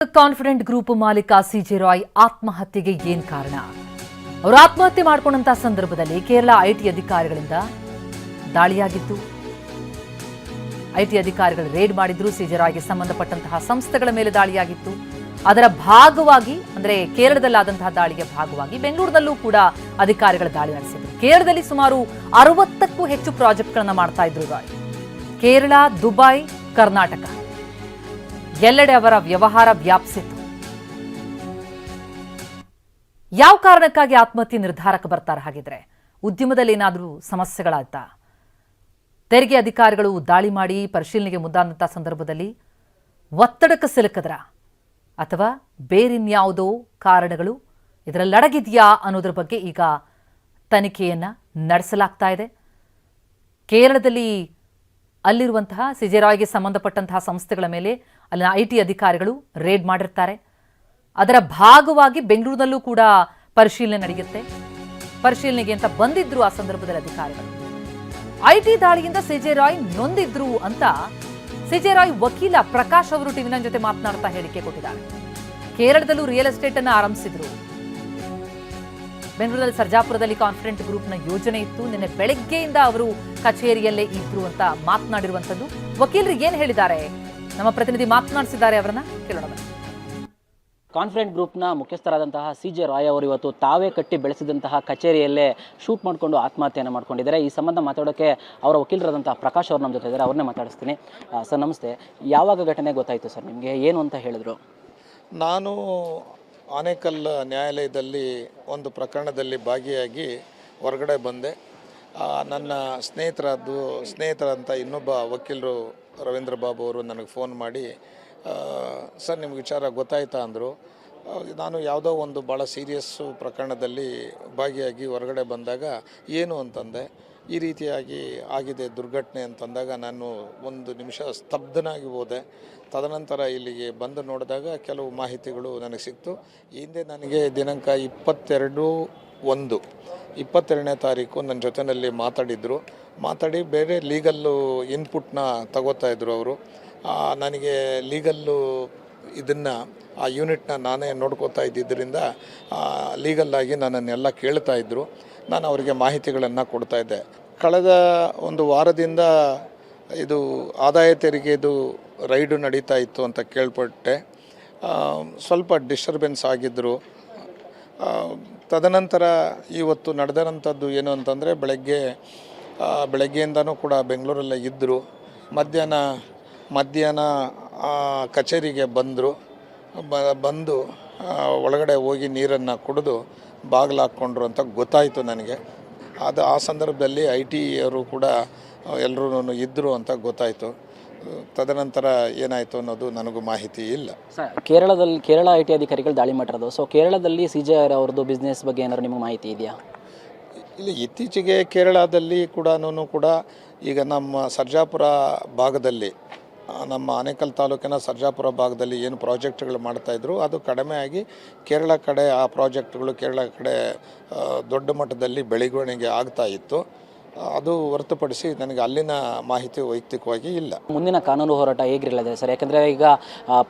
Confident group ಮಾಲೀಕ CJ Roy ಆತ್ಮಹತ್ಯೆಗೆ ಏನ್ ಕಾರಣ? ಅವರು ಆತ್ಮಹತ್ಯೆ ಮಾಡಿಕೊಂಡಂತ ಸಂದರ್ಭದಲ್ಲಿ ಕೇರಳ ಐಟಿ ಅಧಿಕಾರಿಗಳಿಂದ ದಾಳಿಯಾಗಿತ್ತು. ಐಟಿ ಅಧಿಕಾರಿಗಳು ರೇಡ್ ಮಾಡಿದ್ರು. ಸಿಜೆ ರಾಯ್ಗೆ ಸಂಬಂಧಪಟ್ಟಂತಹ ಸಂಸ್ಥೆಗಳ ಮೇಲೆ ದಾಳಿಯಾಗಿತ್ತು. ಅದರ ಭಾಗವಾಗಿ ಅಂದ್ರೆ ಕೇರಳದಲ್ಲಾದಂತಹ ದಾಳಿಗೆ ಭಾಗವಾಗಿ ಬೆಂಗಳೂರಿನಲ್ಲೂ ಕೂಡ ಅಧಿಕಾರಿಗಳ ದಾಳಿ ನಡೆಸಿದ್ರು. ಕೇರಳದಲ್ಲಿ ಸುಮಾರು 60ಕ್ಕೂ ಹೆಚ್ಚು ಪ್ರಾಜೆಕ್ಟ್ಗಳನ್ನು ಮಾಡ್ತಾ ಇದ್ರು ರಾಯ್. ಕೇರಳ, ದುಬೈ, ಕರ್ನಾಟಕ ಎಲ್ಲೆಡೆ ಅವರ ವ್ಯವಹಾರ ವ್ಯಾಪಿಸಿತ್ತು. ಯಾವ ಕಾರಣಕ್ಕಾಗಿ ಆತ್ಮಹತ್ಯೆ ನಿರ್ಧಾರಕ್ಕೆ ಬರ್ತಾರೆ? ಹಾಗಿದ್ರೆ ಉದ್ಯಮದಲ್ಲಿ ಏನಾದರೂ ಸಮಸ್ಯೆಗಳಾಯ್ತಾ? ತೆರಿಗೆ ಅಧಿಕಾರಿಗಳು ದಾಳಿ ಮಾಡಿ ಪರಿಶೀಲನೆಗೆ ಮುಂದಾದಂಥ ಸಂದರ್ಭದಲ್ಲಿ ಒತ್ತಡಕ್ಕೆ ಸಿಲುಕದ್ರ ಅಥವಾ ಬೇರಿನ್ಯಾವುದೋ ಕಾರಣಗಳು ಇದರಲ್ಲಡಗಿದೆಯಾ ಅನ್ನೋದ್ರ ಬಗ್ಗೆ ಈಗ ತನಿಖೆಯನ್ನ ನಡೆಸಲಾಗ್ತಾ ಇದೆ. ಕೇರಳದಲ್ಲಿ ಅಲ್ಲಿರುವಂತಹ ಸಿಜೆ ರಾಯ್ಗೆ ಸಂಬಂಧಪಟ್ಟಂತಹ ಸಂಸ್ಥೆಗಳ ಮೇಲೆ ಅಲ್ಲಿನ ಐಟಿ ಅಧಿಕಾರಿಗಳು ರೇಡ್ ಮಾಡಿರ್ತಾರೆ. ಅದರ ಭಾಗವಾಗಿ ಬೆಂಗಳೂರಿನಲ್ಲೂ ಕೂಡ ಪರಿಶೀಲನೆ ನಡೆಯುತ್ತೆ. ಪರಿಶೀಲನೆಗೆ ಅಂತ ಬಂದಿದ್ರು ಆ ಸಂದರ್ಭದಲ್ಲಿ ಅಧಿಕಾರಿಗಳು. ಐಟಿ ದಾಳಿಯಿಂದ ಸಿಜೆ ರಾಯ್ ನೊಂದಿದ್ರು ಅಂತ ಸಿಜೆ ರಾಯ್ ವಕೀಲ ಪ್ರಕಾಶ್ ಅವರು ಟಿವಿ9 ಜೊತೆ ಮಾತನಾಡ್ತಾ ಹೇಳಿಕೆ ಕೊಟ್ಟಿದ್ದಾರೆ. ಕೇರಳದಲ್ಲೂ ರಿಯಲ್ ಎಸ್ಟೇಟ್ ಅನ್ನು ಆರಂಭಿಸಿದ್ರು. ಬೆಂಗಳೂರಲ್ಲಿ ಸರ್ಜಾಪುರದಲ್ಲಿ ಕಾನ್ಫಿಡೆಂಟ್ ಗ್ರೂಪ್ನ ಯೋಜನೆ ಇತ್ತು. ನಿನ್ನೆ ಬೆಳಗ್ಗೆಯಿಂದ ಅವರು ಕಚೇರಿಯಲ್ಲೇ ಇದ್ರು ಅಂತ ಮಾತನಾಡಿರುವಂತದ್ದು. ವಕೀಲರು ಏನ್ ಹೇಳಿದ್ದಾರೆ? ನಮ್ಮ ಪ್ರತಿನಿಧಿ ಮಾತನಾಡಿಸಿದ್ದಾರೆ, ಅವರನ್ನ ಕೇಳೋಣ. ಕಾನ್ಫಿಡೆಂಟ್ ಗ್ರೂಪ್ನ ಮುಖ್ಯಸ್ಥರಾದಂತಹ ಸಿಜೆ ರಾಯ್ ಅವರು ಇವತ್ತು ತಾವೇ ಕಟ್ಟಿ ಬೆಳೆಸಿದಂತಹ ಕಚೇರಿಯಲ್ಲೇ ಶೂಟ್ ಮಾಡಿಕೊಂಡು ಆತ್ಮಹತ್ಯೆಯನ್ನು ಮಾಡ್ಕೊಂಡಿದ್ದಾರೆ. ಈ ಸಂಬಂಧ ಮಾತಾಡೋಕ್ಕೆ ಅವರ ವಕೀಲರಾದಂತಹ ಪ್ರಕಾಶ್ ಅವರು ನಮ್ಮ ಜೊತೆ ಇದ್ದಾರೆ. ಅವ್ರನ್ನೇ ಮಾತಾಡಿಸ್ತೀನಿ. ಸರ್ ನಮಸ್ತೆ. ಯಾವಾಗ ಘಟನೆ ಗೊತ್ತಾಯಿತು ಸರ್ ನಿಮಗೆ? ಏನು ಅಂತ ಹೇಳಿದ್ರು? ನಾನು ಆನೇಕಲ್ ನ್ಯಾಯಾಲಯದಲ್ಲಿ ಒಂದು ಪ್ರಕರಣದಲ್ಲಿ ಭಾಗಿಯಾಗಿ ಹೊರಗಡೆ ಬಂದೆ. ನನ್ನ ಸ್ನೇಹಿತರಂತ ಇನ್ನೊಬ್ಬ ವಕೀಲರು ರವೀಂದ್ರ ಬಾಬು ಅವರು ನನಗೆ ಫೋನ್ ಮಾಡಿ, ಸರ್ ನಿಮ್ಗೆ ವಿಚಾರ ಗೊತ್ತಾಯ್ತಾ ಅಂದರು. ನಾನು ಯಾವುದೋ ಒಂದು ಭಾಳ ಸೀರಿಯಸ್ಸು ಪ್ರಕರಣದಲ್ಲಿ ಭಾಗಿಯಾಗಿ ಹೊರಗಡೆ ಬಂದಾಗ ಏನು ಅಂತಂದೆ. ಈ ರೀತಿಯಾಗಿ ಆಗಿದೆ ದುರ್ಘಟನೆ ಅಂತಂದಾಗ ನಾನು ಒಂದು ನಿಮಿಷ ಸ್ತಬ್ಧನಾಗಿ ಹೋದೆ. ತದನಂತರ ಇಲ್ಲಿಗೆ ಬಂದು ನೋಡಿದಾಗ ಕೆಲವು ಮಾಹಿತಿಗಳು ನನಗೆ ಸಿಕ್ತು. ಹಿಂದೆ ನನಗೆ ದಿನಾಂಕ 22/1 ತಾರೀಕು ನನ್ನ ಜೊತೆಯಲ್ಲಿ ಮಾತಾಡಿ ಬೇರೆ ಲೀಗಲ್ಲು ಇನ್ಪುಟ್ನ ತಗೋತಾಯಿದ್ರು ಅವರು. ನನಗೆ ಲೀಗಲ್ಲು ಇದನ್ನು ಆ ಯೂನಿಟ್ನ ನಾನೇ ನೋಡ್ಕೋತಾ ಇದ್ದಿದ್ದರಿಂದ ಲೀಗಲ್ಲಾಗಿ ನನ್ನನ್ನೆಲ್ಲ ಕೇಳ್ತಾಯಿದ್ರು. ನಾನು ಅವರಿಗೆ ಮಾಹಿತಿಗಳನ್ನು ಕೊಡ್ತಾಯಿದ್ದೆ. ಕಳೆದ ಒಂದು ವಾರದಿಂದ ಇದು ಆದಾಯ ತೆರಿಗೆದು ರೈಡು ನಡೀತಾ ಇತ್ತು ಅಂತ ಕೇಳ್ಪಟ್ಟೆ. ಸ್ವಲ್ಪ ಡಿಸ್ಟರ್ಬೆನ್ಸ್ ಆಗಿದ್ದರು. ತದನಂತರ ಇವತ್ತು ನಡೆದಂಥದ್ದು ಏನು ಅಂತಂದರೆ ಬೆಳಗ್ಗೆಯಿಂದನೂ ಕೂಡ ಬೆಂಗಳೂರಲ್ಲೇ ಇದ್ದರು. ಮಧ್ಯಾಹ್ನ ಕಚೇರಿಗೆ ಬಂದು ಒಳಗಡೆ ಹೋಗಿ ನೀರನ್ನು ಕುಡಿದು ಬಾಗಿಲು ಹಾಕ್ಕೊಂಡ್ರು ಅಂತ ಗೊತ್ತಾಯಿತು ನನಗೆ. ಆ ಸಂದರ್ಭದಲ್ಲಿ ಐಟಿ ಅವರು ಕೂಡ ಎಲ್ಲರೂ ಇದ್ದರು ಅಂತ ಗೊತ್ತಾಯಿತು. ತದನಂತರ ಏನಾಯಿತು ಅನ್ನೋದು ನನಗೂ ಮಾಹಿತಿ ಇಲ್ಲ. ಸರ್, ಕೇರಳ ಐಟಿ ಅಧಿಕಾರಿಗಳು ದಾಳಿ ಮಾಡಿರೋದು. ಸೊ ಕೇರಳದಲ್ಲಿ ಸಿಜೆ ಅವ್ರದ್ದು ಬಿಸ್ನೆಸ್ ಬಗ್ಗೆ ಏನಾದ್ರು ನಿಮಗೆ ಮಾಹಿತಿ ಇದೆಯಾ? ಇಲ್ಲಿ ಇತ್ತೀಚೆಗೆ ಕೇರಳದಲ್ಲಿ ಕೂಡ ಈಗ ನಮ್ಮ ಸರ್ಜಾಪುರ ಭಾಗದಲ್ಲಿ, ನಮ್ಮ ಆನೇಕಲ್ ತಾಲೂಕಿನ ಸರ್ಜಾಪುರ ಭಾಗದಲ್ಲಿ ಏನು ಪ್ರಾಜೆಕ್ಟ್ಗಳು ಮಾಡ್ತಾಯಿದ್ರು ಅದು ಕಡಿಮೆ ಆಗಿ ಕೇರಳ ಕಡೆ ಆ ಪ್ರಾಜೆಕ್ಟ್ಗಳು ಕೇರಳ ಕಡೆ ದೊಡ್ಡ ಮಟ್ಟದಲ್ಲಿ ಬೆಳವಣಿಗೆ ಆಗ್ತಾ ಇತ್ತು. ಅದು ಹೊರತುಪಡಿಸಿ ನನಗೆ ಅಲ್ಲಿನ ಮಾಹಿತಿ ವೈಯಕ್ತಿಕವಾಗಿ ಇಲ್ಲ. ಮುಂದಿನ ಕಾನೂನು ಹೋರಾಟ ಹೇಗಿರಲಿದೆ ಸರ್? ಯಾಕಂದರೆ ಈಗ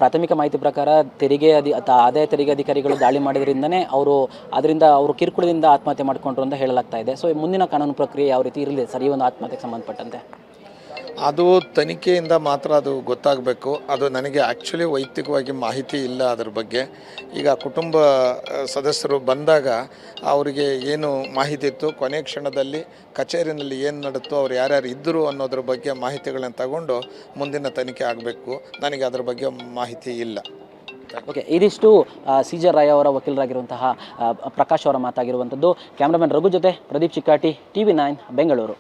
ಪ್ರಾಥಮಿಕ ಮಾಹಿತಿ ಪ್ರಕಾರ ಆದಾಯ ತೆರಿಗೆ ಅಧಿಕಾರಿಗಳು ದಾಳಿ ಮಾಡಿದ್ರಿಂದನೇ ಅದರಿಂದ ಅವರು ಕಿರುಕುಳದಿಂದ ಆತ್ಮಹತ್ಯೆ ಮಾಡಿಕೊಂಡ್ರು ಅಂತ ಹೇಳಲಾಗ್ತಾ ಇದೆ. ಸೊ ಮುಂದಿನ ಕಾನೂನು ಪ್ರಕ್ರಿಯೆ ಯಾವ ರೀತಿ ಇರಲಿದೆ ಸರ್ ಈ ಒಂದು ಆತ್ಮಹತ್ಯೆಗೆ ಸಂಬಂಧಪಟ್ಟಂತೆ? ಅದು ತನಿಖೆಯಿಂದ ಮಾತ್ರ ಅದು ಗೊತ್ತಾಗಬೇಕು. ಅದು ನನಗೆ ಆ್ಯಕ್ಚುಲಿ ವೈಯಕ್ತಿಕವಾಗಿ ಮಾಹಿತಿ ಇಲ್ಲ ಅದರ ಬಗ್ಗೆ. ಈಗ ಕುಟುಂಬ ಸದಸ್ಯರು ಬಂದಾಗ ಅವರಿಗೆ ಏನು ಮಾಹಿತಿ ಇತ್ತು, ಕೊನೆ ಕ್ಷಣದಲ್ಲಿ ಕಚೇರಿನಲ್ಲಿ ಏನು ನಡೀತು, ಅವ್ರು ಯಾರ್ಯಾರು ಇದ್ದರು ಅನ್ನೋದ್ರ ಬಗ್ಗೆ ಮಾಹಿತಿಗಳನ್ನು ತಗೊಂಡು ಮುಂದಿನ ತನಿಖೆ ಆಗಬೇಕು. ನನಗೆ ಅದರ ಬಗ್ಗೆ ಮಾಹಿತಿ ಇಲ್ಲ. ಓಕೆ, ಇದಿಷ್ಟು ಸಿಜೆ ರಾಯ್ ಅವರ ವಕೀಲರಾಗಿರುವಂತಹ ಪ್ರಕಾಶ್ ಅವರ ಮಾತಾಗಿರುವಂಥದ್ದು. ಕ್ಯಾಮ್ರಾಮನ್ ರಘು ಜೊತೆ ಪ್ರದೀಪ್ ಚಿಕ್ಕಾಟಿ, ಟಿವಿ9 ಬೆಂಗಳೂರು.